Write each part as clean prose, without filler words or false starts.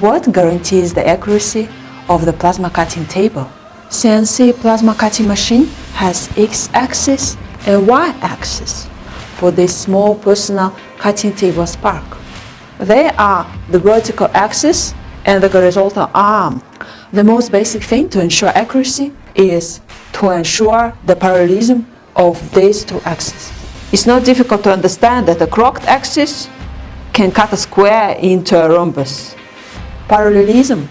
What guarantees the accuracy of the plasma cutting table? CNC plasma cutting machine has X-axis and Y-axis for this small personal cutting table spark. They are the vertical axis and the horizontal arm. The most basic thing to ensure accuracy is to ensure the parallelism of these two axes. It's not difficult to understand that a crooked axis can cut a square into a rhombus. Parallelism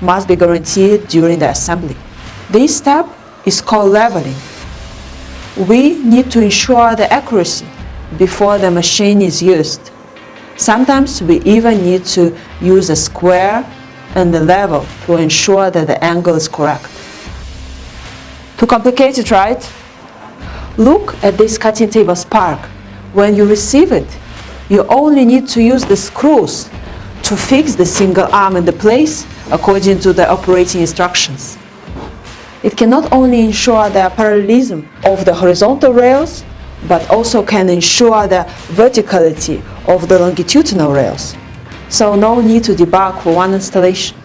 must be guaranteed during the assembly. This step is called leveling. We need to ensure the accuracy before the machine is used. Sometimes we even need to use a square and a level to ensure that the angle is correct. To complicate it, right? Look at this cutting table spark. When you receive it, you only need to use the screws to fix the single arm in the place according to the operating instructions. It can not only ensure the parallelism of the horizontal rails, but also can ensure the verticality of the longitudinal rails. So no need to debug for one installation.